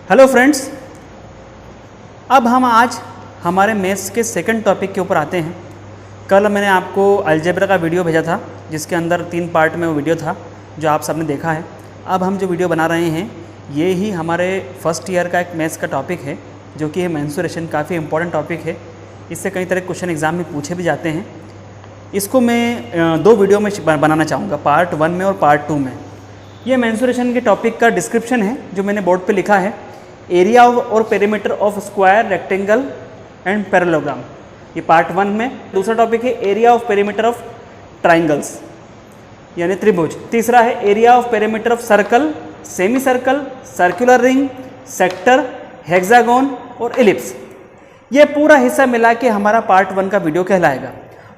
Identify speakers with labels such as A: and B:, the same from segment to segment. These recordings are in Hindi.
A: हेलो फ्रेंड्स, अब हम आज हमारे मैथ्स के सेकंड टॉपिक के ऊपर आते हैं। कल मैंने आपको अलजेब्रा का वीडियो भेजा था जिसके अंदर 3 पार्ट में वो वीडियो था जो आप सबने देखा है। अब हम जो वीडियो बना रहे हैं ये ही हमारे फर्स्ट ईयर का एक मैथ्स का टॉपिक है जो कि है मेंसुरेशन। काफ़ी इंपॉर्टेंट टॉपिक है, इससे कई तरह के क्वेश्चन एग्जाम में पूछे भी जाते हैं। इसको मैं 2 वीडियो में बनाना चाहूँगा, पार्ट 1 में और पार्ट 2 में। ये मेंसुरेशन के टॉपिक का डिस्क्रिप्शन है जो मैंने बोर्ड पे लिखा है। एरिया और perimeter of square, rectangle and parallelogram, ये पार्ट 1 में। दूसरा टॉपिक है area of perimeter of triangles यानी त्रिभुज। तीसरा है area of perimeter of circle, semi circle, circular ring, sector, hexagon और एलिप्स। ये पूरा हिस्सा मिला के हमारा पार्ट 1 का वीडियो कहलाएगा।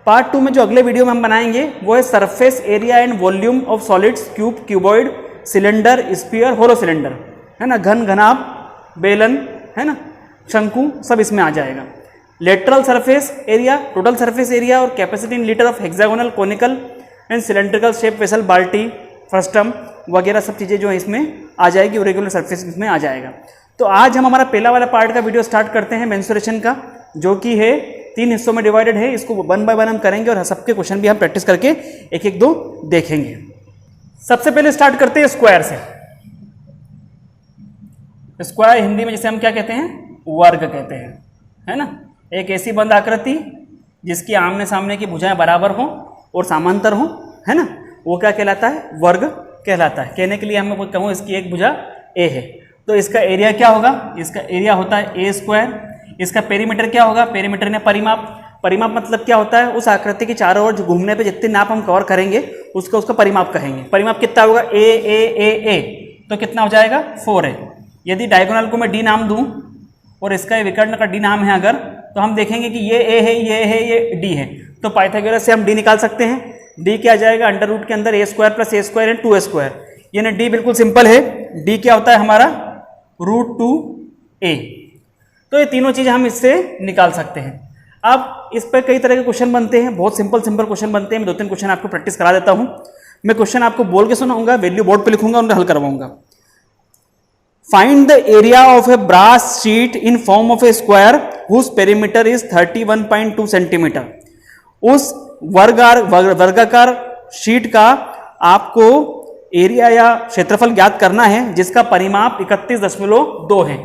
A: पार्ट 2 में जो अगले वीडियो में हम बनाएंगे वो है surface area and volume of solids, cube, cuboid, cylinder, sphere, hollow cylinder, है ना, घन, घनाभ, बेलन, है ना, शंकु, सब इसमें आ जाएगा। Lateral surface area, total surface area और capacity in litre of hexagonal, conical and cylindrical shape vessel, बाल्टी, फ्रस्टम वगैरह सब चीज़ें जो है इसमें आ जाएगी। और रेगुलर सरफेस इसमें आ जाएगा। तो आज हम हमारा पहला वाला पार्ट का वीडियो स्टार्ट करते हैं मेंसुरेशन का, जो कि है 3 हिस्सों में डिवाइडेड है। इसको 1 बाय 1 हम करेंगे और सबके क्वेश्चन भी हम प्रैक्टिस करके एक एक 2 देखेंगे। सबसे पहले स्टार्ट करते हैं स्क्वायर से। स्क्वायर हिंदी में जिसे हम क्या कहते हैं, वर्ग कहते हैं, है ना। एक ऐसी बंद आकृति जिसकी आमने सामने की भुजाएं बराबर हों और समांतर हों, है ना, वो क्या कहलाता है, वर्ग कहलाता है। कहने के लिए हम कहूँ इसकी एक भुजा ए है तो इसका एरिया क्या होगा, इसका एरिया होता है ए स्क्वायर। इसका पेरीमीटर क्या होगा, पेरीमीटर ने परिमाप। परिमाप मतलब क्या होता है, उस आकृति के चारों ओर घूमने पे जितने नाप हम कवर करेंगे उसका परिमाप कहेंगे। परिमाप कितना होगा, ए ए ए ए, तो कितना हो जाएगा, 4 है। यदि डायगोनल को मैं डी नाम दूं और इसका विकर्ण का डी नाम है अगर, तो हम देखेंगे कि ये ए है, ये है, ये डी है। तो पाइथागोरस से हम डी निकाल सकते हैं। डी क्या आ जाएगा, अंडर रूट के अंदर A square plus A square and 2 square. यानी डी बिल्कुल सिंपल है। डी क्या होता है हमारा, √2a। तो ये तीनों चीज़ें हम इससे निकाल सकते हैं। अब इस पर कई तरह के क्वेश्चन बनते हैं, बहुत सिंपल क्वेश्चन बनते हैं। मैं 2-3 क्वेश्चन आपको प्रैक्टिस करा देता हूँ। मैं क्वेश्चन आपको बोल के सुनाऊंगा, वैल्यू बोर्ड पे लिखूंगा, उनको हल करवाऊंगा। Find the area of a brass sheet in form of a square whose perimeter is 31.2 centimetre. उस वर्गाकार शीट का आपको एरिया या क्षेत्रफल ज्ञात करना है जिसका परिमाप 31.2 है।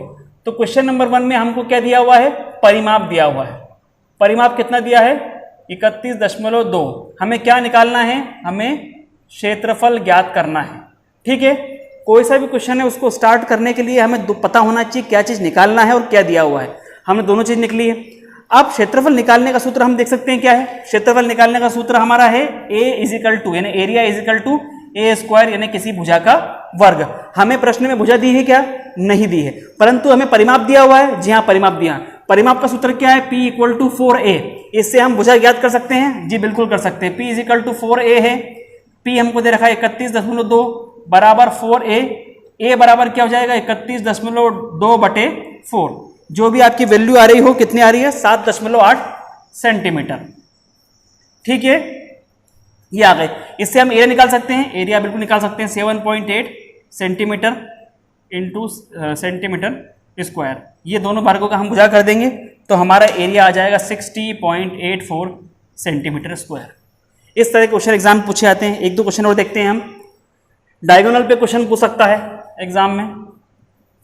A: तो क्वेश्चन नंबर 1 में हमको क्या दिया हुआ है, परिमाप दिया हुआ है। परिमाप कितना दिया है, 31.2। हमें क्या निकालना है, हमें क्षेत्रफल ज्ञात करना है। ठीक है, कोई सा भी क्वेश्चन है उसको स्टार्ट करने के लिए हमें पता होना चाहिए क्या चीज़ निकालना है और क्या दिया हुआ है। हमने दोनों चीज़ निकली है। अब क्षेत्रफल निकालने का सूत्र हम देख सकते हैं क्या है। क्षेत्रफल निकालने का सूत्र हमारा है A = यानी एरिया = ए स्क्वायर यानी किसी भुजा का वर्ग। हमें प्रश्न में भुजा दी है क्या, नहीं दी है, परंतु हमें परिमाप दिया हुआ है। जी हाँ, परिमाप दिया। परिमाप का सूत्र क्या है, P = 4a। इससे हम भुजा ज्ञात कर सकते हैं, जी बिल्कुल कर सकते हैं। P = 4a है। P हमको दे रखा है 31.2 बराबर 4a। a बराबर क्या हो जाएगा, 31.2/4। जो भी आपकी वैल्यू आ रही हो, कितनी आ रही है, 7.8 सेंटीमीटर। ठीक है, ये आ गए। इससे हम एरिया निकाल सकते हैं, एरिया बिल्कुल निकाल सकते हैं, 7.8 सेंटीमीटर इंटू सेंटीमीटर स्क्वायर। ये दोनों भागों का हम भुजा कर देंगे तो हमारा एरिया आ जाएगा 60.84 सेंटीमीटर स्क्वायर। इस तरह के क्वेश्चन एग्जाम पूछे जाते हैं। 1-2 क्वेश्चन और देखते हैं हम। डायगोनल पे क्वेश्चन पूछ सकता है एग्जाम में।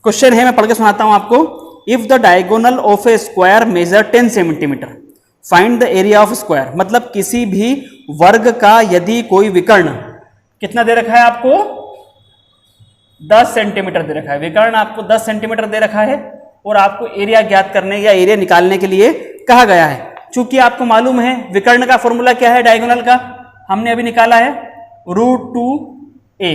A: क्वेश्चन है, मैं पढ़ के सुनाता हूं आपको। If the diagonal of a square measure 10 centimetre, find the area of square. मतलब किसी भी वर्ग का यदि कोई विकर्ण कितना दे रखा है आपको, 10 सेंटीमीटर दे रखा है। विकर्ण आपको 10 सेंटीमीटर दे रखा है और आपको एरिया ज्ञात करने या एरिया निकालने के लिए कहा गया है। चूंकि आपको मालूम है विकर्ण का फॉर्मूला क्या है, डायगोनल का हमने अभी निकाला है, √2a।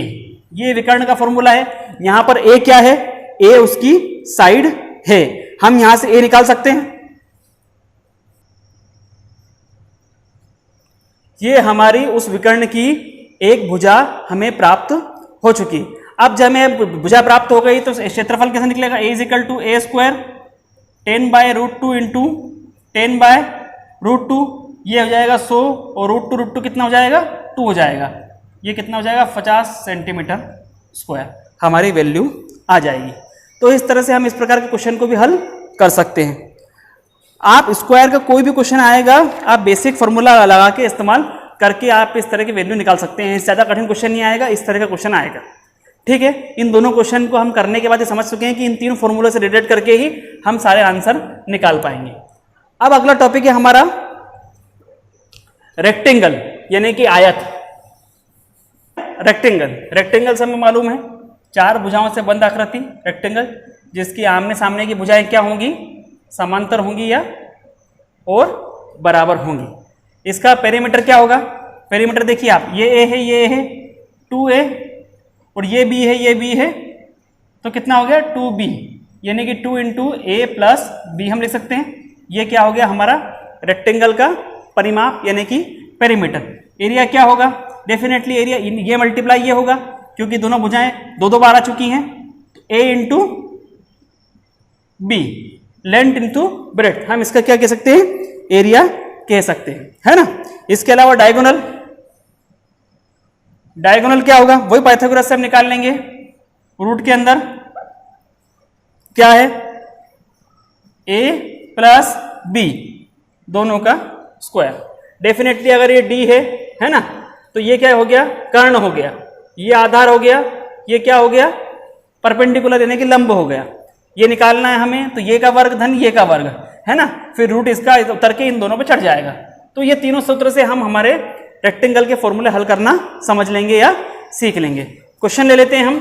A: ये विकर्ण का फॉर्मूला है। यहां पर a क्या है, a उसकी साइड है। हम यहां से a निकाल सकते हैं। ये हमारी उस विकर्ण की एक भुजा हमें प्राप्त हो चुकी। अब जब हमें भुजा प्राप्त हो गई तो क्षेत्रफल कैसे निकलेगा, A = a स्क्वायर 10/√2 इंटू 10/√2, ये हो जाएगा 100 और √2 कितना हो जाएगा, 2 हो जाएगा। ये कितना हो जाएगा, 50 सेंटीमीटर स्क्वायर हमारी वैल्यू आ जाएगी। तो इस तरह से हम इस प्रकार के क्वेश्चन को भी हल कर सकते हैं। आप स्क्वायर का कोई भी क्वेश्चन आएगा, आप बेसिक फार्मूला लगा के इस्तेमाल करके आप इस तरह की वैल्यू निकाल सकते हैं। ज़्यादा कठिन क्वेश्चन नहीं आएगा, इस तरह का क्वेश्चन आएगा। ठीक है, इन दोनों क्वेश्चन को हम करने के बाद ये समझ चुके हैं कि इन तीन फॉर्मूले से रिलेट करके ही हम सारे आंसर निकाल पाएंगे। अब अगला टॉपिक है हमारा रेक्टेंगल, यानी कि आयत। रेक्टेंगल से हमें मालूम है 4 भुजाओं से बंद आकृति रेक्टेंगल, जिसकी आमने सामने की भुजाएं क्या होंगी, समांतर होंगी या और बराबर होंगी। इसका पेरीमीटर क्या होगा, पेरीमीटर देखिए आप, ये ए है, ये ए है 2a, और ये b है, ये b है, तो कितना हो गया 2b, यानी कि 2 इंटू ए प्लस बी हम लिख सकते हैं। ये क्या हो गया हमारा रेक्टेंगल का परिमाप, यानी कि पेरीमीटर। एरिया क्या होगा, डेफिनेटली एरिया ये मल्टीप्लाई ये होगा, क्योंकि दोनों भुजाएं 2 बार आ चुकी हैं। a into B, length into breadth, हम इसका क्या कह सकते हैं, एरिया कह सकते हैं, है ना। इसके अलावा डायगोनल क्या होगा, वही पाइथागोरस से हम निकाल लेंगे। रूट के अंदर क्या है, a प्लस बी दोनों का स्क्वायर। डेफिनेटली अगर ये d है ना, तो ये क्या हो गया, कर्ण हो गया, ये आधार हो गया, ये क्या हो गया, परपेंडिकुलर यानी कि लंब हो गया। ये निकालना है हमें, तो ये का वर्ग धन ये का वर्ग, है ना, फिर रूट इसका उतर के इन दोनों पे चढ़ जाएगा। तो ये तीनों सूत्र से हम हमारे रेक्टेंगल के फॉर्मूले हल करना समझ लेंगे या सीख लेंगे। क्वेश्चन ले लेते हैं हम,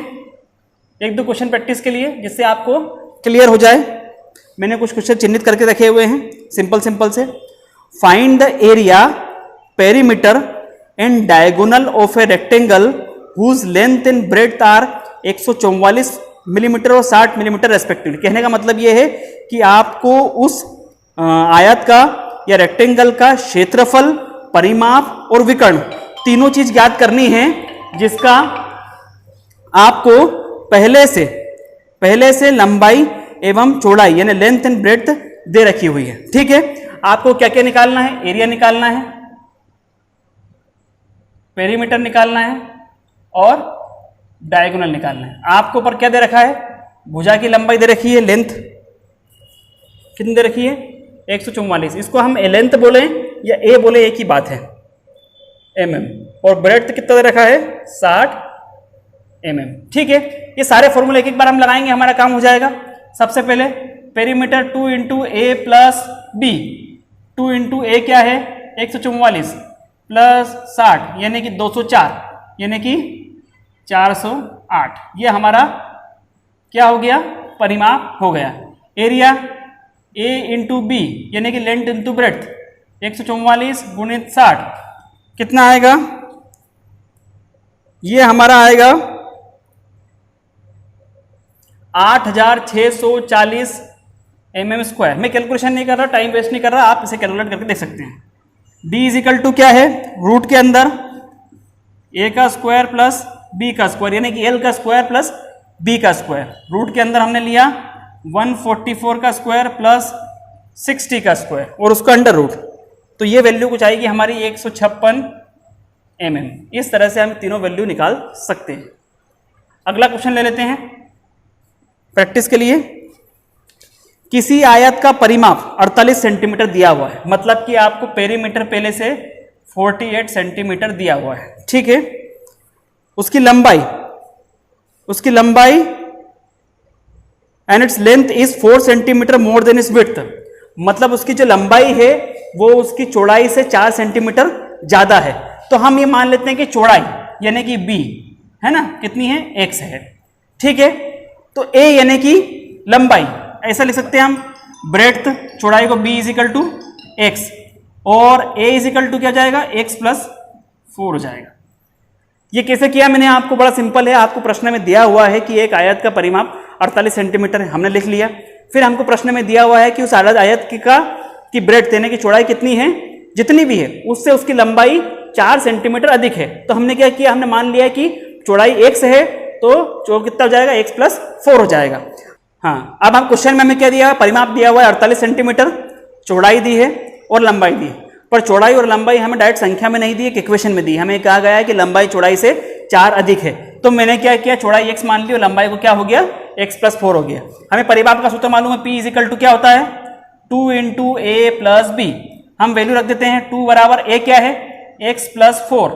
A: 1-2 क्वेश्चन प्रैक्टिस के लिए, जिससे आपको क्लियर हो जाए। मैंने कुछ क्वेश्चन चिन्हित करके रखे हुए हैं, सिंपल से। Find the area, perimeter and diagonal of a rectangle whose length and breadth are 144 millimetre और 60 मिलीमीटर रेस्पेक्टिवली। कहने का मतलब ये है कि आपको उस आयत का या रेक्टेंगल का क्षेत्रफल, परिमाप और विकर्ण तीनों चीज ज्ञात करनी है, जिसका आपको पहले से लंबाई एवं चौड़ाई यानी लेंथ एंड ब्रेड्थ दे रखी हुई है। ठीक है, आपको क्या क्या निकालना है, एरिया निकालना है, पेरीमीटर निकालना है और डायगोनल निकालना है। आपको ऊपर क्या दे रखा है, भुजा की लंबाई दे रखी है, लेंथ कितनी दे रखी है 144, इसको हम लेंथ बोले या ए बोले एक ही बात है, mm, और ब्रेड्थ कितना दे रखा है 60 mm। ठीक है, ये सारे फॉर्मूले एक एक बार हम लगाएंगे, हमारा काम हो जाएगा। सबसे पहले पेरीमीटर 2 इंटू ए प्लस बी, 2 इंटू ए क्या है 144 प्लस 60 यानी कि 204 यानी कि 408, ये हमारा क्या हो गया, परिमाप हो गया। एरिया a इंटू बी यानी कि लेंथ इंटू ब्रेड्थ 144 गुणित 60 कितना आएगा, ये हमारा आएगा 8640 mm स्क्वायर। मैं कैलकुलेशन नहीं कर रहा, टाइम वेस्ट नहीं कर रहा, आप इसे कैलकुलेट करके देख सकते हैं। d इज इक्वल टू क्या है, रूट के अंदर a का स्क्वायर प्लस b का स्क्वायर यानी कि l का स्क्वायर प्लस b का स्क्वायर। रूट के अंदर हमने लिया 144 का स्क्वायर प्लस 60 का स्क्वायर और उसका अंडर रूट, तो ये वैल्यू कुछ आएगी हमारी 156 mm। इस तरह से हम तीनों वैल्यू निकाल सकते हैं। अगला क्वेश्चन ले लेते हैं प्रैक्टिस के लिए। किसी आयत का परिमाप 48 सेंटीमीटर दिया हुआ है, मतलब कि आपको पेरीमीटर पहले से 48 सेंटीमीटर दिया हुआ है। ठीक है, उसकी लंबाई and its length is 4 centimetre more than it's width, मतलब उसकी जो लंबाई है वो उसकी चौड़ाई से 4 सेंटीमीटर ज्यादा है। तो हम ये मान लेते हैं कि चौड़ाई यानी कि b है ना, कितनी है x है। ठीक है, तो a यानी कि लंबाई ऐसा लिख सकते हैं हम, ब्रेड्थ चौड़ाई को b is equal to x और a इज इक्वल टू क्या जाएगा x प्लस 4 हो जाएगा। ये कैसे किया मैंने आपको, बड़ा सिंपल है। आपको प्रश्न में दिया हुआ है कि एक आयत का परिमाप 48 सेंटीमीटर है, हमने लिख लिया। फिर हमको प्रश्न में दिया हुआ है कि उस आयत की ब्रेड्थ यानी कि चौड़ाई कितनी है, जितनी भी है उससे उसकी लंबाई 4 सेंटीमीटर अधिक है। तो हमने क्या किया, हमने मान लिया कि चौड़ाई x है तो कितना हो जाएगा x प्लस 4 हो जाएगा। हाँ, अब हम क्वेश्चन में हमें क्या दिया, परिमाप दिया हुआ है 48 सेंटीमीटर, चौड़ाई दी है और लंबाई दी है, पर चौड़ाई और लंबाई हमें डायरेक्ट संख्या में नहीं दी है, इक्वेशन में दी। हमें कहा गया है कि लंबाई चौड़ाई से 4 अधिक है, तो मैंने क्या किया, चौड़ाई x मान ली और लंबाई को क्या हो गया x प्लस 4 हो गया। हमें परिमाप का सूत्र मालूम है, p इजिकल टू क्या होता है 2 इंटू ए प्लस बी। हम वैल्यू रख देते हैं 2 बराबर a क्या है x प्लस 4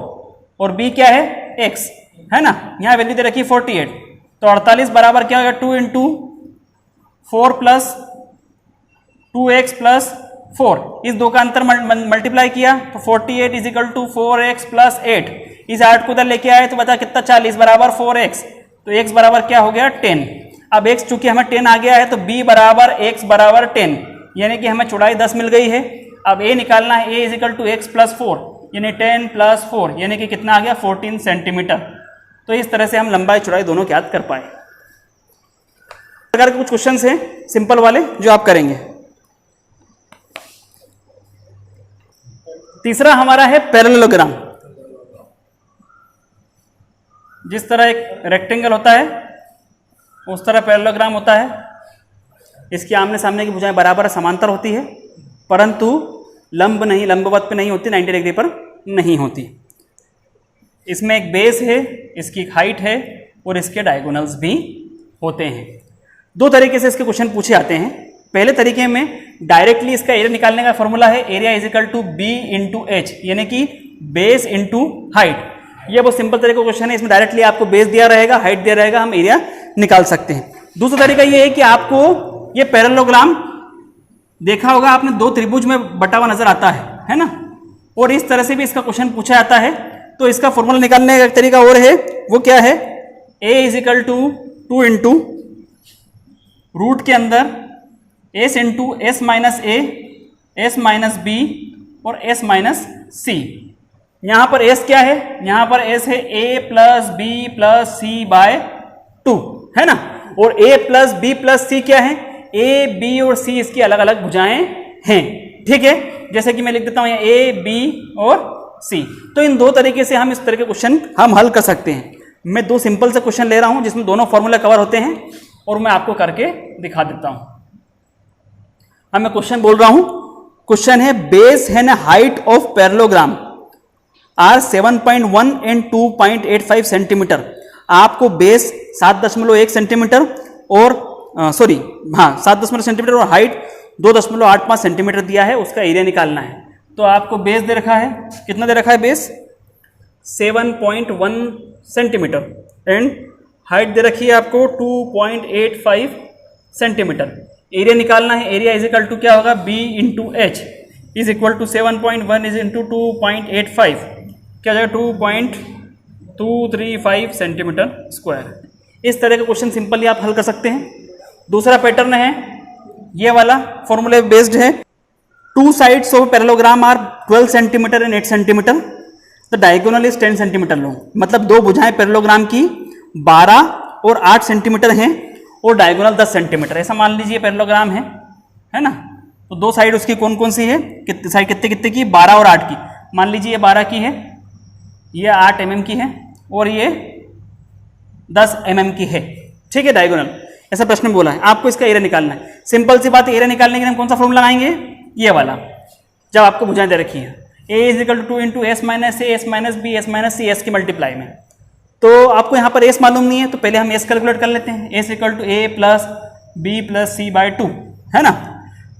A: और b क्या है x, है ना। यहाँ वैल्यू दे रखी 48, तो 48 बराबर क्या होगा 2 इंटू 4 प्लस 2x प्लस 4, इस दो का अंतर मल्टीप्लाई किया तो 48 is equal to 4x plus 8, इस 8 को उधर लेके आए तो बता कितना 40 बराबर 4x, तो x बराबर क्या हो गया 10। अब x चूंकि हमें 10 आ गया है तो b बराबर x बराबर 10, यानी कि हमें चौड़ाई 10 मिल गई है। अब a निकालना है, a is equal to x plus 4 यानी 10 प्लस 4 यानी कि कितना आ गया 14 सेंटीमीटर। तो इस तरह से हम लंबाई चौड़ाई दोनों ज्ञात कर पाए। प्रकार के कुछ क्वेश्चन हैं सिंपल वाले जो आप करेंगे। तीसरा हमारा है पैरेललोग्राम। जिस तरह एक रेक्टेंगल होता है उस तरह पैरेललोग्राम होता है। इसकी आमने सामने की भुजाएं बराबर समांतर होती है, परंतु लंब नहीं, लंबवत पे नहीं होती, 90 डिग्री पर नहीं होती। इसमें एक बेस है, इसकी एक हाइट है और इसके डायगोनल्स भी होते हैं। दो तरीके से इसके क्वेश्चन पूछे आते हैं। पहले तरीके में डायरेक्टली इसका एरिया निकालने का फॉर्मूला है area is equal to B into H, यानी कि बेस इंटू हाइट। ये बहुत सिंपल तरीके का क्वेश्चन है, इसमें डायरेक्टली आपको बेस दिया रहेगा, हाइट दिया रहेगा, हम एरिया निकाल सकते हैं। दूसरा तरीका ये है कि आपको ये पैरेललोग्राम देखा होगा आपने, दो त्रिभुज में बटा हुआ नजर आता है ना, और इस तरह से भी इसका क्वेश्चन पूछा जाता है। तो इसका फॉर्मूला निकालने का एक तरीका और है, वो क्या है a is equal to 2 into root के अंदर s into S minus A, S minus B और s माइनस सी। यहां पर s क्या है, यहां पर s है a plus B plus C by 2, है ना। और a plus B plus C क्या है, a b और c इसकी अलग अलग भुजाएं हैं, ठीक है। जैसे कि मैं लिख देता हूं यहाँ a b और c। तो इन दो तरीके से हम इस तरह के क्वेश्चन हम हल कर सकते हैं। मैं दो सिंपल से क्वेश्चन ले रहा हूं जिसमें दोनों फॉर्मूले कवर होते हैं और मैं आपको करके दिखा देता हूं। अब मैं क्वेश्चन बोल रहा हूं, क्वेश्चन है base and height of parallelogram are 7.1 and 2.85 centimetre. आपको बेस 7.1 सेंटीमीटर और 7 सेंटीमीटर और हाइट 2.85 सेंटीमीटर दिया है, उसका एरिया निकालना है। तो आपको बेस दे रखा है, कितना दे रखा है बेस 7.1 सेंटीमीटर एंड हाइट दे रखी है आपको 2.85 सेंटीमीटर। एरिया निकालना है, एरिया इज इक्वल टू क्या होगा b into H is equal to 7.1 is into 2.85 क्या जाएगा 2.235 सेंटीमीटर स्क्वायर। इस तरह का क्वेश्चन सिंपली आप हल कर सकते हैं। दूसरा पैटर्न है ये वाला, फॉर्मूले बेस्ड है। Two sides of parallelogram are 12 centimetre and 8 centimetre, the diagonal is 10 centimetre long. मतलब दो भुजाएं पैरेललोग्राम की 12 और 8 सेंटीमीटर हैं और डायगोनल 10 सेंटीमीटर, ऐसा मान लीजिए पैरेललोग्राम है ना। तो दो साइड उसकी कौन कौन सी है, कितने साइड कितने कितने की, 12 और 8 की। मान लीजिए ये 12 की है, ये 8 mm की है और ये 10 mm की है, ठीक है, डायगोनल। ऐसा प्रश्न में बोला है, आपको इसका एरिया निकालना है। सिंपल सी बात है, एरिया निकालने के लिए हम कौन सा फॉर्मूला लगाएंगे, ये वाला। जब आपको भुजाएं दे रखी है a is equal to 2 into S minus A, S minus B, S minus C, S की मल्टीप्लाई में। तो आपको यहाँ पर एस मालूम नहीं है तो पहले हम एस कैलकुलेट कर लेते हैं। S equal to A plus B plus C by 2, है ना।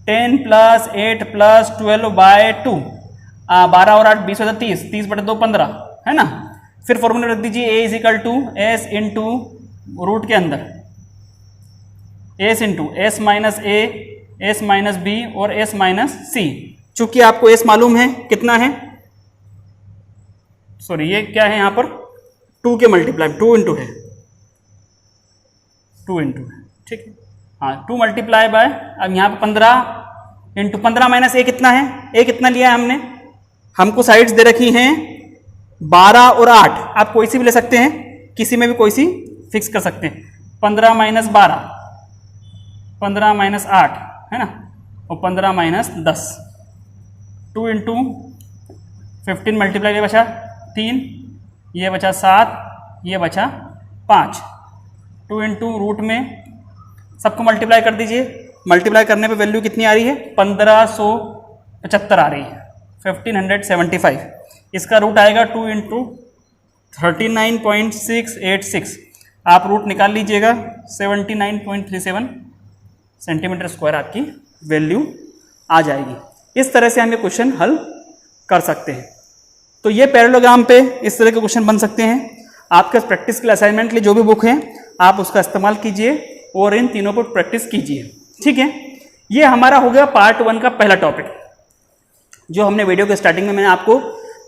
A: 10 प्लस 8 प्लस 12 बाय 2, 12 और 8 20 होता 30, 30 बटे 2 15, है ना। फिर फॉर्मूला रख दीजिए a is equal to S into root के अंदर S into S minus A, S minus B और एस माइनस सी। चूंकि आपको एस मालूम है कितना है, सॉरी ये क्या है यहाँ पर 2 के मल्टीप्लाई, 2 इंटू है, 2 इंटू है, ठीक है। हाँ 2 मल्टीप्लाई बाय, अब यहाँ पे 15 इंटू 15 माइनस ए कितना है, ए कितना लिया है हमने, हमको साइड्स दे रखी हैं 12 और 8। आप कोई सी भी ले सकते हैं, किसी में भी कोई सी फिक्स कर सकते हैं। 15 माइनस 12, 15 माइनस 8, है ना, और 15 माइनस 10। 2 इंटू 15 मल्टीप्लाई, ये बचा 3, ये बचा 7, ये बचा 5। 2 इंटू रूट में सबको मल्टीप्लाई कर दीजिए। मल्टीप्लाई करने पे वैल्यू कितनी आ रही है, 1575 आ रही है, 1575। इसका रूट आएगा 2 इंटू 39.686, आप रूट निकाल लीजिएगा, 79.37 सेंटीमीटर स्क्वायर आपकी वैल्यू आ जाएगी। इस तरह से हम ये क्वेश्चन हल कर सकते हैं। तो ये पैरेललोग्राम पे इस तरह के क्वेश्चन बन सकते हैं। आपके प्रैक्टिस के लिए असाइनमेंट के लिए जो भी बुक है आप उसका इस्तेमाल कीजिए और इन तीनों पर प्रैक्टिस कीजिए। ठीक है, ये हमारा हो गया पार्ट 1 का पहला टॉपिक। जो हमने वीडियो के स्टार्टिंग में मैंने आपको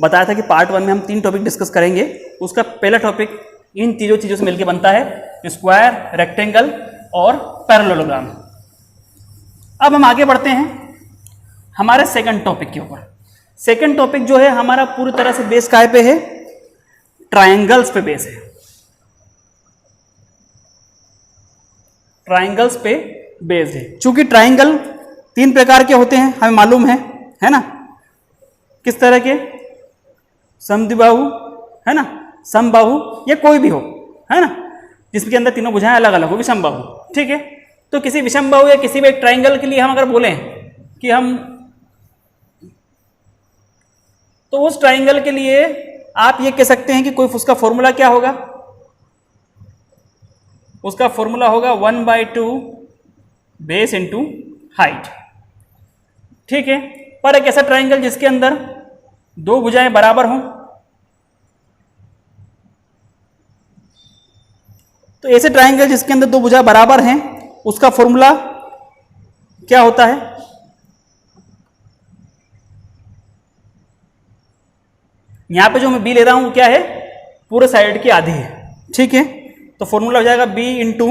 A: बताया था कि पार्ट 1 में हम 3 टॉपिक डिस्कस करेंगे। उसका पहला टॉपिक इन तीनों चीज़ों से मिलकर बनता है, स्क्वायर, रेक्टेंगल और पैरेललोग्राम। अब हम आगे बढ़ते हैं हमारे सेकंड टॉपिक के ऊपर। सेकंड टॉपिक जो है हमारा पूरी तरह से बेस काय पे है, ट्रायंगल्स पे बेस है। ट्रायंगल्स पे बेस है। चूंकि ट्रायंगल 3 प्रकार के होते हैं हमें मालूम है ना। किस तरह के? समद्विबाहु, है ना, समबाहु या कोई भी हो, है ना, जिसके अंदर तीनों भुजाएं अलग अलग हो, विषमबाहु। ठीक है, तो किसी विषमबाहु या किसी भी एक ट्रायंगल के लिए हम अगर बोलें कि हम, तो उस ट्रायंगल के लिए आप ये कह सकते हैं कि कोई उसका फॉर्मूला क्या होगा? उसका फॉर्मूला होगा 1/2 बेस इंटू हाइट। ठीक है, पर एक ऐसा ट्रायंगल जिसके अंदर 2 भुजाएं बराबर हों, तो ऐसे ट्रायंगल जिसके अंदर 2 भुजा बराबर हैं उसका फॉर्मूला क्या होता है? यहां पे जो मैं बी ले रहा हूं वो क्या है? पूरे साइड की आधी है। ठीक है, तो फॉर्मूला हो जाएगा बी इंटू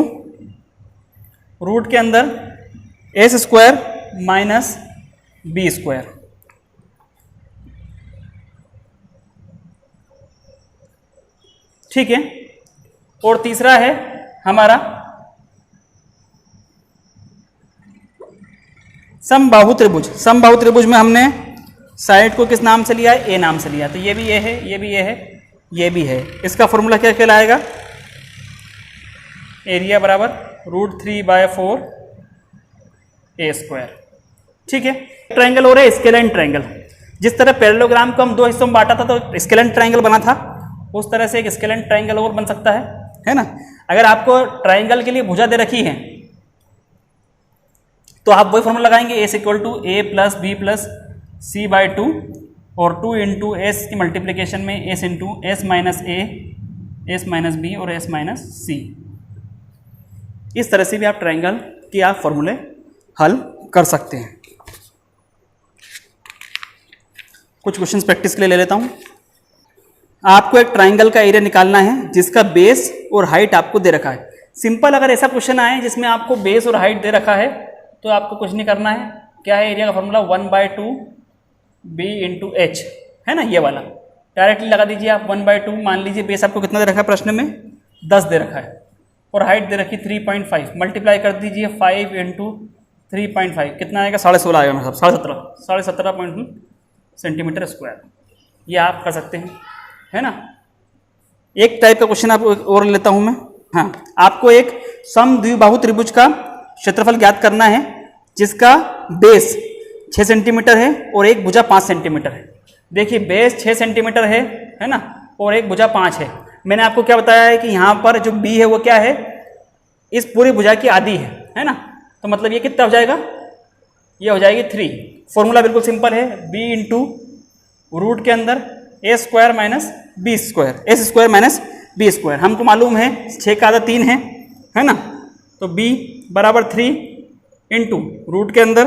A: रूट के अंदर S square minus B square. ठीक है, और तीसरा है हमारा समबाहु त्रिभुज। समबाहु त्रिभुज में हमने साइड को किस नाम से लिया है? ए नाम से लिया। तो ये भी ये है, ये भी ये है, ये भी है। इसका फॉर्मूला क्या कहलाएगा? एरिया बराबर √3/4 ए स्क्वायर। ठीक है, ट्रायंगल हो रहा है स्केलेंट ट्रायंगल। जिस तरह पैरेललोग्राम को हम 2 हिस्सों में बांटा था तो स्केलेंट ट्रायंगल बना था, उस तरह से एक स्केलेंट ट्रायंगल और बन सकता है ना। अगर आपको ट्रायंगल के लिए भुजा दे रखी है तो आप वही फॉर्मूला लगाएंगे, A = A + B + C/2 और 2 × S की मल्टीप्लिकेशन में S × S - A, S - B और S - C। इस तरह से भी आप ट्रायंगल के आप फॉर्मूले हल कर सकते हैं। कुछ क्वेश्चंस प्रैक्टिस के लिए ले लेता हूं। आपको एक ट्रायंगल का एरिया निकालना है जिसका बेस और हाइट आपको दे रखा है। सिंपल अगर ऐसा क्वेश्चन आए जिसमें आपको बेस और हाइट दे रखा है तो आपको कुछ नहीं करना है। क्या है एरिया का फॉर्मूला? 1/2 b × h, है ना, ये वाला डायरेक्टली लगा दीजिए आप। 1/2 मान लीजिए बेस आपको कितना दे रखा है प्रश्न में? 10 दे रखा है और हाइट दे रखी 3.5। मल्टीप्लाई कर दीजिए 5 × 3.5, कितना आएगा? 16.5 आएगा मेरा साहब, 17.5 सेंटीमीटर स्क्वायर। ये आप कर सकते हैं, है ना। एक टाइप का क्वेश्चन आप और लेता हूं मैं। हाँ, आपको एक समद्विबाहु त्रिभुज का क्षेत्रफल ज्ञात करना है जिसका बेस 6 सेंटीमीटर है और एक भुजा 5 सेंटीमीटर है। देखिए बेस 6 सेंटीमीटर है ना, और एक भुजा 5 है। मैंने आपको क्या बताया है कि यहाँ पर जो बी है वो क्या है? इस पूरी भुजा की आधी है ना। तो मतलब ये कितना हो जाएगा? ये हो जाएगी 3। फॉर्मूला बिल्कुल सिंपल है, b × रूट के अंदर a square minus B square, S square minus B square. हमको मालूम है 6 का आधा 3 है ना। तो b बराबर 3 × रूट के अंदर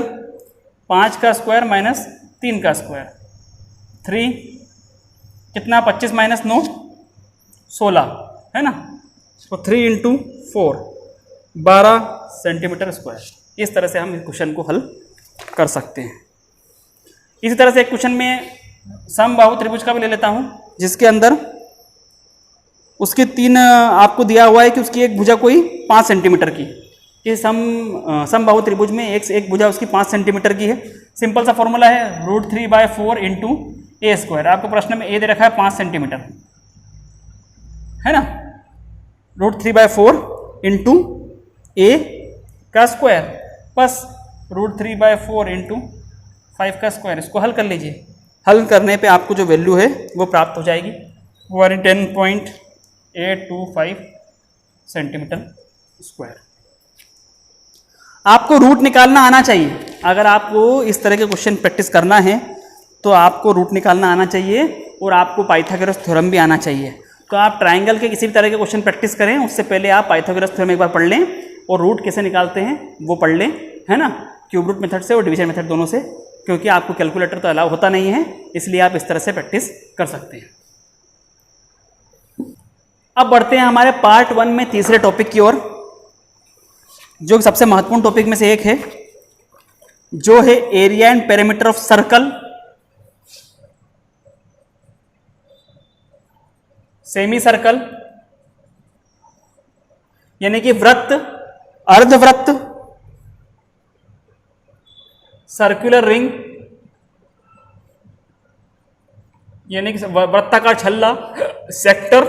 A: 5 का स्क्वायर माइनस 3 का स्क्वायर। 3 कितना? 25 - 9 16, है ना। तो 3 × 4 12 सेंटीमीटर स्क्वायर। इस तरह से हम इस क्वेश्चन को हल कर सकते हैं। इसी तरह से एक क्वेश्चन में समबाहु त्रिभुज का भी ले लेता हूं जिसके अंदर उसके 3 आपको दिया हुआ है कि उसकी एक भुजा कोई 5 सेंटीमीटर की। इस समबाहु त्रिभुज में एक भुजा उसकी 5 सेंटीमीटर की है। सिंपल सा फॉर्मूला है √3/4 × a स्क्वायर। आपको प्रश्न में a दे रखा है 5 सेंटीमीटर, है ना। √3/4 × a का स्क्वायर प्लस √3/4 × 5 का स्क्वायर। इसको हल कर लीजिए। हल करने पे आपको जो वैल्यू है वो प्राप्त हो जाएगी, वो 10.825 सेंटीमीटर स्क्वायर। आपको रूट निकालना आना चाहिए। अगर आपको इस तरह के क्वेश्चन प्रैक्टिस करना है तो आपको रूट निकालना आना चाहिए और आपको पाइथागोरस थ्योरम भी आना चाहिए। तो आप ट्राइंगल के किसी भी तरह के क्वेश्चन प्रैक्टिस करें उससे पहले आप पाइथागोरस थ्योरम एक बार पढ़ लें और रूट कैसे निकालते हैं वो पढ़ लें, है ना, क्यूब रूट मेथड से और डिवीजन मेथड दोनों से, क्योंकि आपको कैलकुलेटर तो अलाउ होता नहीं है, इसलिए आप इस तरह से प्रैक्टिस कर सकते हैं। अब बढ़ते हैं हमारे पार्ट 1 में तीसरे टॉपिक की ओर, जो सबसे महत्वपूर्ण टॉपिक में से एक है, जो है area and perimeter of circle, semi circle यानी कि वृत्त, अर्धवृत्त, सर्कुलर रिंग यानी कि वृत्ताकार छल्ला, sector,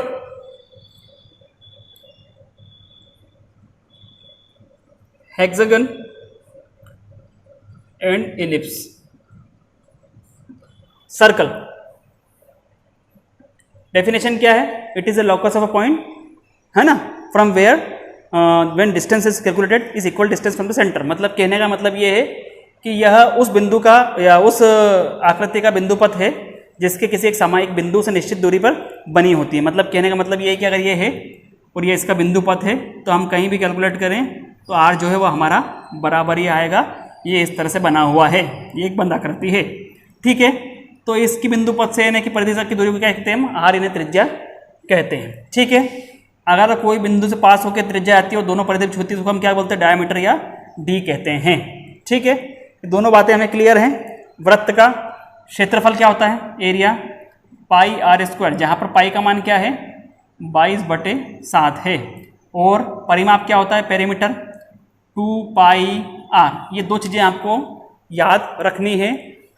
A: hexagon and ellipse. Circle definition क्या है? It is a locus of a point, है ना, from where when distance is calculated is equal distance from the centre. मतलब कहने का मतलब ये है कि यह उस बिंदु का या उस आकृति का बिंदु पथ है जिसके किसी एक सामायिक बिंदु से निश्चित दूरी पर बनी होती है। मतलब कहने का मतलब ये है कि अगर ये है और ये इसका बिंदु पथ है तो हम कहीं भी कैलकुलेट करें तो आर जो है वो हमारा बराबर ही आएगा। ये इस तरह से बना हुआ है, ये एक बंद आकृति है, ठीक है। तो इसकी बिंदु पथ से यानी कि परिधि तक की दूरी को क्या कहते हैं? हम आर इन्हें त्रिज्या कहते हैं, ठीक है। अगर कोई बिंदु से पास होकर त्रिज्या आती है और दोनों परिधि छूती है तो हम क्या बोलते हैं? डायमीटर या डी कहते हैं, ठीक है। दोनों बातें हमें क्लियर हैं। वृत्त का क्षेत्रफल क्या होता है? एरिया पाई आर स्क्वायर, जहाँ पर पाई का मान क्या है? 22/7 है। और परिमाप क्या होता है? Perimeter 2 pi R. ये दो चीज़ें आपको याद रखनी है,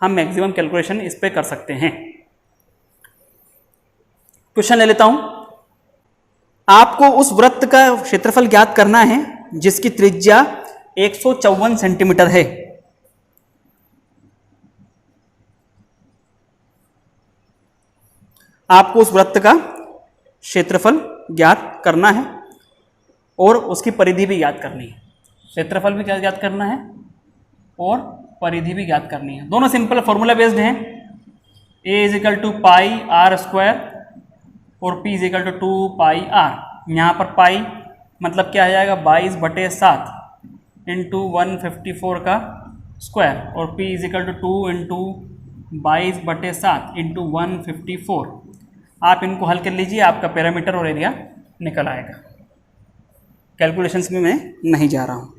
A: हम मैक्सिमम कैलकुलेशन इस पे कर सकते हैं। क्वेश्चन ले लेता हूं। आपको उस वृत्त का क्षेत्रफल ज्ञात करना है जिसकी त्रिज्या 154 सेंटीमीटर है। आपको उस वृत्त का क्षेत्रफल ज्ञात करना है और उसकी परिधि भी ज्ञात करनी है। क्षेत्रफल भी क्या ज्ञात करना है और परिधि भी ज्ञात करनी है। दोनों सिंपल फॉर्मूला बेस्ड हैं। A is equal to pi are square और P is equal to 2 pi r. यहाँ पर पाई मतलब क्या आ जाएगा? 22/7 इंटू 154 का स्क्वायर और P is equal to 2 into 22/7 into 154। आप इनको हल कर लीजिए, आपका पैरामीटर और एरिया निकल आएगा। कैलकुलेशंस में मैं नहीं जा रहा हूँ।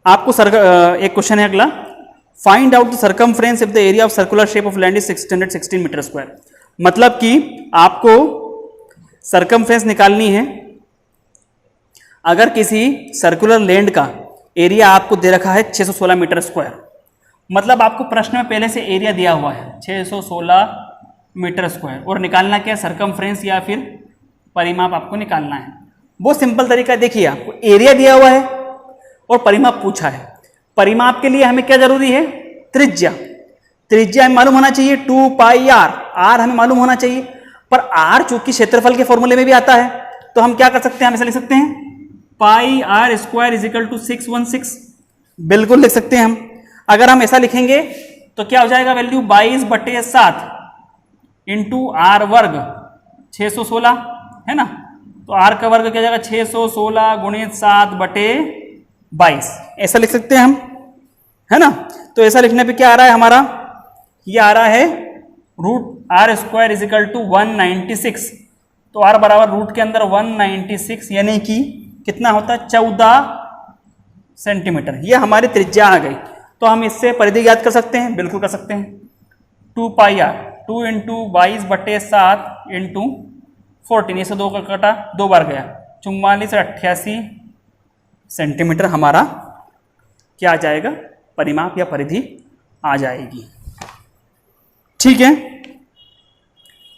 A: आपको एक क्वेश्चन है अगला, find out the circumference if the area of circular shape of land is 616 metre square. मतलब कि आपको सर्कमफ्रेंस निकालनी है। अगर किसी सर्कुलर लैंड का एरिया आपको दे रखा है 616 मीटर स्क्वायर, मतलब आपको प्रश्न में पहले से एरिया दिया हुआ है 616 मीटर स्क्वायर और निकालना क्या है? सर्कमफ्रेंस या फिर परिमाप आपको निकालना है। बहुत सिंपल तरीका, देखिए आपको एरिया दिया हुआ है और परिमाप पूछा है। परिमाप के लिए हमें क्या जरूरी है? त्रिज्या। त्रिज्या हमें मालूम होना चाहिए 2 पाई आर। आर हमें मालूम होना चाहिए, पर आर चूंकि क्षेत्रफल के फॉर्मूले में भी आता है तो हम क्या कर सकते हैं? हम ऐसा लिख सकते हैं pi are square is equal to 616। बिल्कुल लिख सकते हैं हम। अगर हम ऐसा लिखेंगे तो क्या हो जाएगा? वैल्यू 22/7 इंटू आर वर्ग 616 है ना। तो आर का वर्ग क्या जाएगा? 616 गुणित 7/22। ऐसा लिख सकते हैं हम, है ना। तो ऐसा लिखने पे क्या आ रहा है हमारा? ये आ रहा है root R square is equal to 196। तो आर बराबर रूट के अंदर 196 यानी कि कितना होता है? 14 सेंटीमीटर। ये हमारी त्रिज्या आ गई। तो हम इससे परिधि ज्ञात कर सकते हैं, बिल्कुल कर सकते हैं। 2 पाई आर 2 इंटू 22/7 इंटू 14, ये से 2 का कटा 2 बार गया, 44 और 88 सेंटीमीटर हमारा क्या आ जाएगा? परिमाप या परिधि आ जाएगी, ठीक है।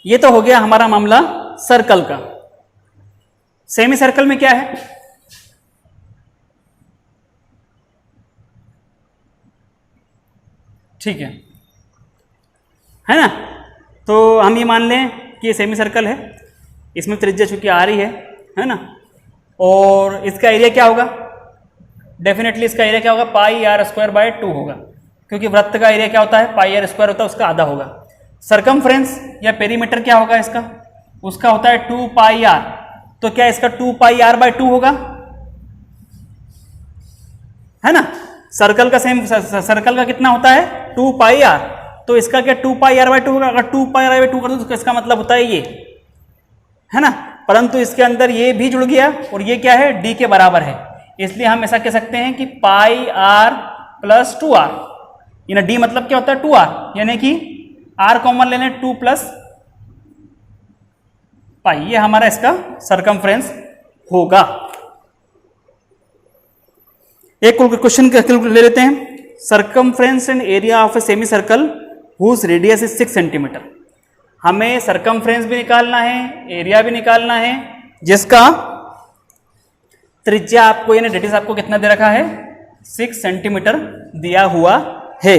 A: ये तो हो गया हमारा मामला सर्कल का। सेमी सर्कल में क्या है? ठीक है ना। तो हम ये मान लें कि ये सेमी सर्कल है इसमें त्रिज्या चूंकि आ रही है ना, और इसका एरिया क्या होगा, डेफिनेटली इसका एरिया क्या होगा, पाई आर स्क्वायर बाय 2 होगा, क्योंकि वृत्त का एरिया क्या होता है, पाई आर स्क्वायर होता है, उसका आधा होगा। सरकमफ्रेंस या पेरीमीटर क्या होगा इसका, उसका होता है 2 पाई आर, तो क्या इसका 2 पाई आर बाय 2 होगा, है ना। सर्कल का सेम, सर्कल का कितना होता है 2 पाई आर, तो इसका क्या 2 पाई आर बाय 2 होगा। अगर 2 पाई आर बाय 2 कर दो तो इसका मतलब होता है ये, है ना, परंतु इसके अंदर ये भी जुड़ गया और ये क्या है, डी के बराबर है, इसलिए हम ऐसा कह सकते हैं कि पाई आर प्लस 2 आर, यानी डी मतलब क्या होता है 2 आर, यानी कि आर कॉमन लेने 2 प्लस पाई, ये हमारा इसका सरकमफ्रेंस होगा। एक क्वेश्चन ले लेते हैं, circumference and area of a semi circle whose radius is 6 centimetre. हमें सरकमफ्रेंस भी निकालना है, एरिया भी निकालना है, जिसका त्रिज्या आपको यानी डेट इज आपको कितना दे रखा है, 6 सेंटीमीटर दिया हुआ है।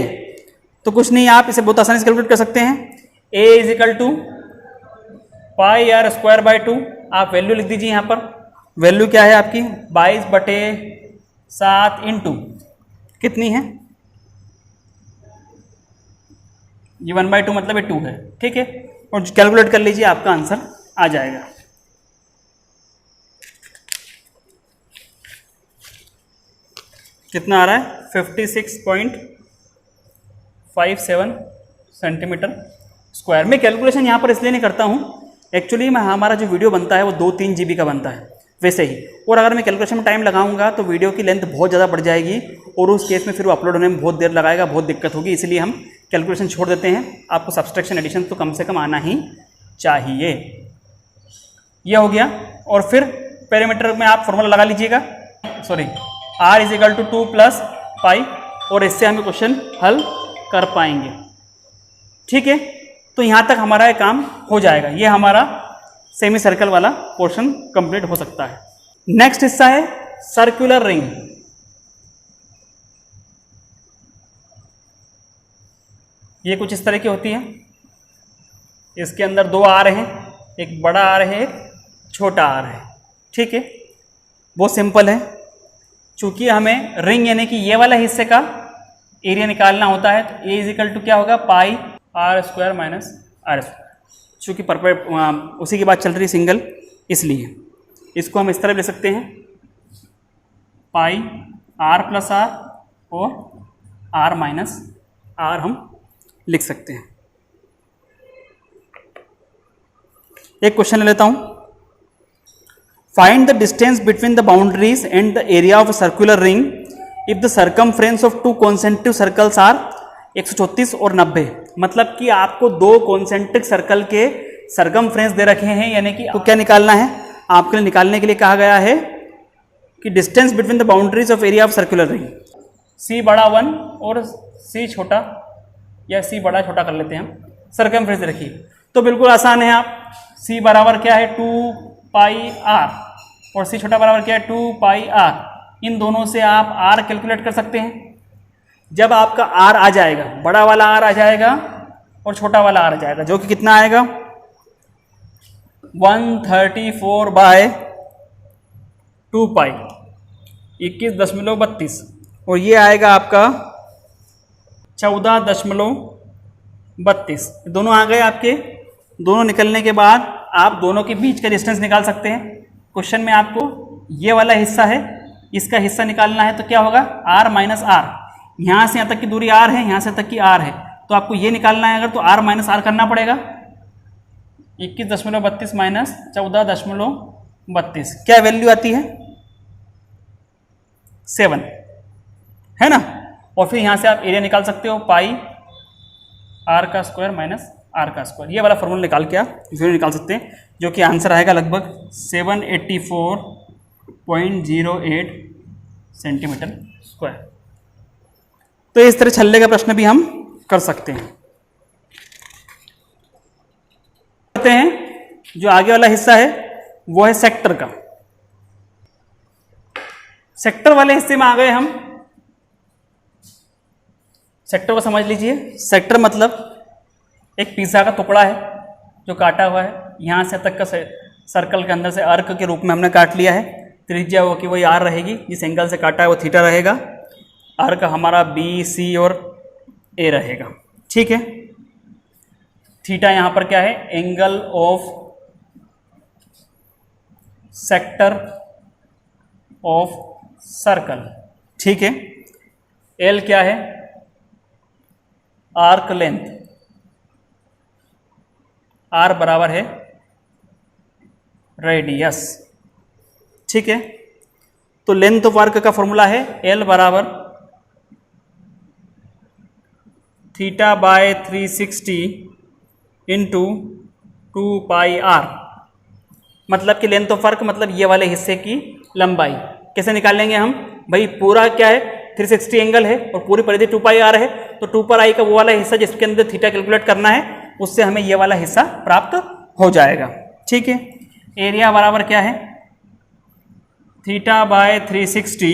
A: तो कुछ नहीं, आप इसे बहुत आसानी से कैलकुलेट कर सकते हैं। a is equal to pi are square by 2, आप वैल्यू लिख दीजिए यहाँ पर, वैल्यू क्या है आपकी 22/7 इंटू कितनी है, ये 1/2 मतलब ये 2 है, ठीक है, और कैलकुलेट कर लीजिए, आपका आंसर आ जाएगा। कितना आ रहा है, 56.57 सेंटीमीटर स्क्वायर। मैं कैलकुलेशन यहाँ पर इसलिए नहीं करता हूँ, एक्चुअली में हमारा जो वीडियो बनता है वो 2-3 GB का बनता है वैसे ही, और अगर मैं कैलकुलेशन में टाइम लगाऊंगा तो वीडियो की लेंथ बहुत ज़्यादा बढ़ जाएगी और उस केस में फिर वो अपलोड होने में बहुत देर लगाएगा, बहुत दिक्कत होगी, इसलिए हम कैलकुलेशन छोड़ देते हैं। आपको सब्सट्रैक्शन एडिशन तो कम से कम आना ही चाहिए। ये हो गया, और फिर पेरीमीटर में आप फॉर्मूला लगा लीजिएगा, sorry r is equal to 2 plus pi, और इससे हम क्वेश्चन हल कर पाएंगे, ठीक है। तो यहाँ तक हमारा ये काम हो जाएगा, ये हमारा सेमी सर्कल वाला पोर्शन कंप्लीट हो सकता है। नेक्स्ट हिस्सा है सर्कुलर रिंग। ये कुछ इस तरह की होती है, इसके अंदर 2 आर हैं, एक बड़ा आर है, एक छोटा आर है, ठीक है, बहुत सिंपल है। चूंकि हमें रिंग यानी कि ये वाला हिस्से का एरिया निकालना होता है, तो ए इज इक्वल टू क्या होगा, pi are square minus r square. चूँकि उसी की बात चल रही है सिंगल, इसलिए इसको हम इस तरह ले सकते हैं, पाई आर प्लस आर और आर माइनस आर हम लिख सकते हैं। एक क्वेश्चन ले लेता हूं, find the distance between the boundaries and the area of a circular ring if the circumference of 2 concentric circles are 134 और 90। मतलब कि आपको 2 कॉन्सेंट्रिक सर्कल के सरकमफ्रेंस दे रखे हैं, यानी कि तो क्या निकालना है, आपके लिए निकालने के लिए कहा गया है कि distance between the boundaries of area of circular ring, C बड़ा 1 और सी छोटा, या सी बड़ा छोटा कर लेते हैं हम, सरकमफ्रेंस रखिए। तो बिल्कुल आसान है, आप सी बराबर क्या है 2 पाई आर और सी छोटा बराबर क्या है 2 पाई आर, इन दोनों से आप आर कैलकुलेट कर सकते हैं। जब आपका आर आ जाएगा, बड़ा वाला आर आ जाएगा और छोटा वाला आर आ जाएगा, जो कि कितना आएगा 134/2 पाई 21.32, और ये आएगा आपका 14.32। दोनों आ गए आपके। दोनों निकलने के बाद आप दोनों के बीच का डिस्टेंस निकाल सकते हैं। क्वेश्चन में आपको ये वाला हिस्सा है, इसका हिस्सा निकालना है, तो क्या होगा r माइनस आर, यहाँ से यहाँ तक की दूरी r है, यहाँ से तक की r है, तो आपको ये निकालना है अगर, तो r माइनस आर करना पड़ेगा। 21.32 माइनस 14.32, क्या वैल्यू आती है 7, है ना। और फिर यहाँ से आप एरिया निकाल सकते हो, पाई आर का स्क्वायर माइनस आर का स्क्वायर, ये वाला फॉर्मूला निकाल के आप वैल्यू निकाल सकते हैं, जो कि आंसर आएगा लगभग 784.08 सेंटीमीटर स्क्वायर। तो इस तरह छल्ले का प्रश्न भी हम कर सकते हैं। करते हैं, जो आगे वाला हिस्सा है वो है सेक्टर का। सेक्टर वाले हिस्से में आ गए हम। सेक्टर को समझ लीजिए। सेक्टर मतलब एक पिज्जा का टुकड़ा है जो काटा हुआ है, यहाँ से तक का सर्कल के अंदर से आर्क के रूप में हमने काट लिया है। त्रिज्या वो कि वही आर रहेगी, जिस एंगल से काटा है वो थीटा रहेगा। आर्क हमारा बी, सी और ए रहेगा। ठीक है, थीटा यहाँ पर क्या है, angle of sector of circle. ठीक है, एल क्या है, आर्क लेंथ, आर बराबर है रेडियस। ठीक है, तो लेंथ ऑफ आर्क का फॉर्मूला है एल बराबर theta by 360 into 2 pi R. मतलब कि लेंथ ऑफ आर्क मतलब ये वाले हिस्से की लंबाई कैसे निकाल लेंगे हम, भाई पूरा क्या है 360 एंगल है और पूरी परिधि 2 पाई आर है, तो 2 पाई आई का वो वाला हिस्सा जिसके अंदर थीटा कैलकुलेट करना है, उससे हमें ये वाला हिस्सा प्राप्त हो जाएगा। ठीक है, एरिया बराबर क्या है, theta by 360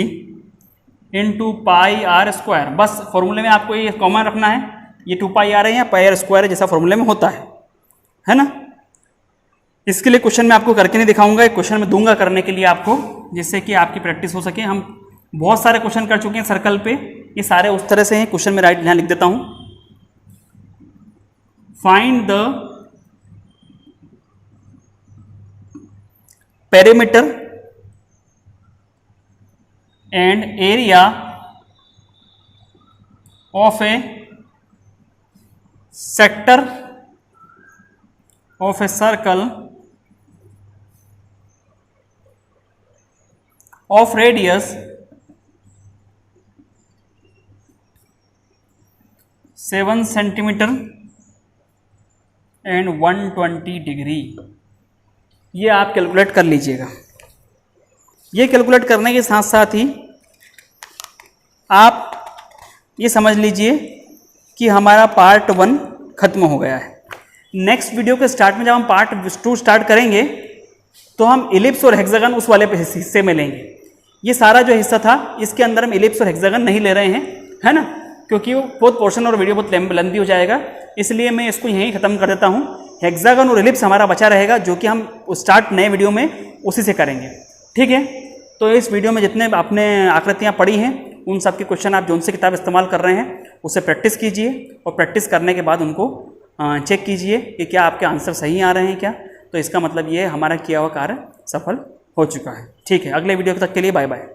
A: into pi are square. बस फॉर्मूले में आपको ये कॉमन रखना है, ये 2 पाई आर है या पाई आर स्क्वायर जैसा फॉर्मूले में होता है ना। इसके लिए क्वेश्चन मैं आपको करके नहीं दिखाऊंगा, एक क्वेश्चन मैं दूंगा करने के लिए आपको, जिससे कि आपकी प्रैक्टिस हो सके। हम बहुत सारे क्वेश्चन कर चुके हैं सर्कल पे, ये सारे उस तरह से हैं। क्वेश्चन में राइट यहाँ लिख देता हूं, find the perimeter and area of A sector of a circle of radius 7 centimetre and 120 degree. ये आप कैलकुलेट कर लीजिएगा। ये कैलकुलेट करने के साथ साथ ही आप ये समझ लीजिए कि हमारा पार्ट 1 खत्म हो गया है। नेक्स्ट वीडियो के स्टार्ट में जब हम पार्ट 2 स्टार्ट करेंगे तो हम इलिप्स और हेक्सागन उस वाले हिस्से में लेंगे। ये सारा जो हिस्सा था इसके अंदर हम इलिप्स और हेक्सागन नहीं ले रहे हैं, है ना, क्योंकि वो बहुत पोर्शन और वीडियो बहुत लंबी हो जाएगा, इसलिए मैं इसको यहीं ख़त्म कर देता हूँ। हेक्सागन और इलिप्स हमारा बचा रहेगा, जो कि हम स्टार्ट नए वीडियो में उसी से करेंगे। ठीक है, तो इस वीडियो में जितने आपने आकृतियाँ पढ़ी हैं उन सब के क्वेश्चन आप जो से किताब इस्तेमाल कर रहे हैं उससे प्रैक्टिस कीजिए, और प्रैक्टिस करने के बाद उनको चेक कीजिए कि क्या आपके आंसर सही आ रहे हैं क्या। तो इसका मतलब ये हमारा किया हुआ कार्य सफल हो चुका है। ठीक है, अगले वीडियो तक के लिए बाय बाय।